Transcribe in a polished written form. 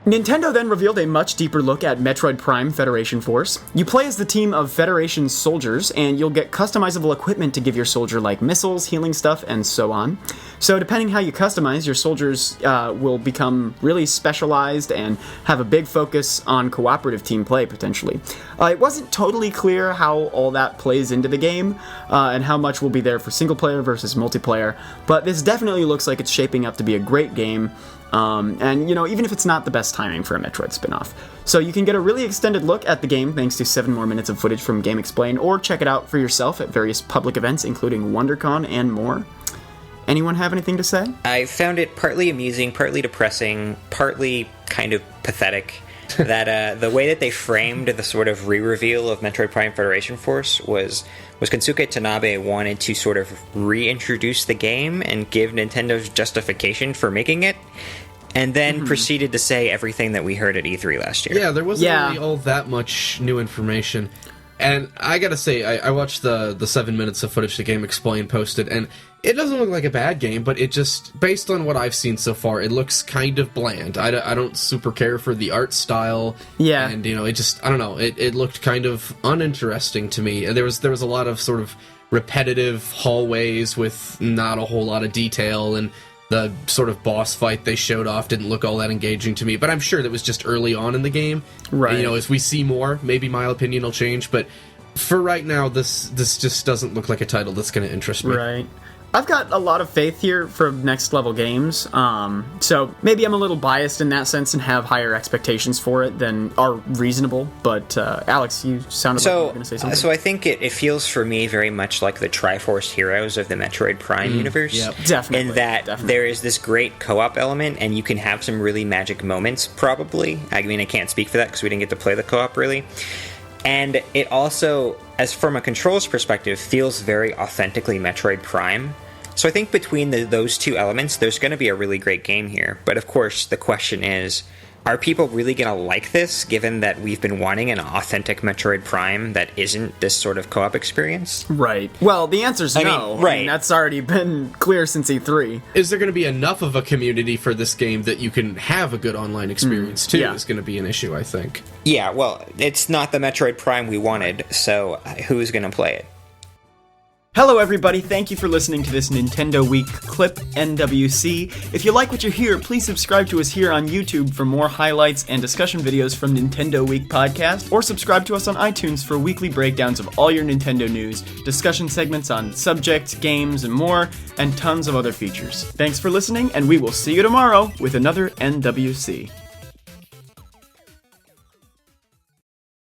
Nintendo then revealed a much deeper look at Metroid Prime Federation Force. You play as the team of Federation soldiers, and you'll get customizable equipment to give your soldier like missiles, healing stuff, and so on. So depending how you customize, your soldiers will become really specialized and have a big focus on cooperative team play, potentially. It wasn't totally clear how all that plays into the game, and how much will be there for single player versus multiplayer, but this definitely looks like it's shaping up to be a great game. And, even if it's not the best timing for a Metroid spin-off. So you can get a really extended look at the game thanks to 7 more minutes of footage from GameXplain, or check it out for yourself at various public events, including WonderCon and more. Anyone have anything to say? I found it partly amusing, partly depressing, partly kind of pathetic. That the way that they framed the sort of re-reveal of Metroid Prime Federation Force was Kensuke Tanabe wanted to sort of reintroduce the game and give Nintendo's justification for making it, and then proceeded to say everything that we heard at E3 last year. Yeah, there wasn't really all that much new information. And I gotta say, I watched the 7 minutes of footage the GameXplain posted, and it doesn't look like a bad game, but it just, based on what I've seen so far, it looks kind of bland. I don't super care for the art style. Yeah. And, it just, I don't know, it looked kind of uninteresting to me. There was a lot of sort of repetitive hallways with not a whole lot of detail, and the sort of boss fight they showed off didn't look all that engaging to me, but I'm sure that was just early on in the game. Right. And, as we see more, maybe my opinion will change, but for right now, this just doesn't look like a title that's going to interest me. Right. I've got a lot of faith here for next level games, so maybe I'm a little biased in that sense and have higher expectations for it than are reasonable, but Alex, you sounded like you were going to say something. So I think it feels for me very much like the Triforce Heroes of the Metroid Prime universe. Yep. Definitely. In that there is this great co-op element, and you can have some really magic moments, probably. I mean, I can't speak for that because we didn't get to play the co-op, really. And it also, as from a controls perspective, feels very authentically Metroid Prime. So I think between those two elements, there's going to be a really great game here. But of course, the question is, are people really going to like this, given that we've been wanting an authentic Metroid Prime that isn't this sort of co-op experience? Right. Well, the answer's no. Right. I mean, that's already been clear since E3. Is there going to be enough of a community for this game that you can have a good online experience, too, is going to be an issue, I think. Yeah, well, it's not the Metroid Prime we wanted, so who's going to play it? Hello everybody, thank you for listening to this Nintendo Week clip, NWC. If you like what you hear, please subscribe to us here on YouTube for more highlights and discussion videos from Nintendo Week podcast, or subscribe to us on iTunes for weekly breakdowns of all your Nintendo news, discussion segments on subjects, games, and more, and tons of other features. Thanks for listening, and we will see you tomorrow with another NWC.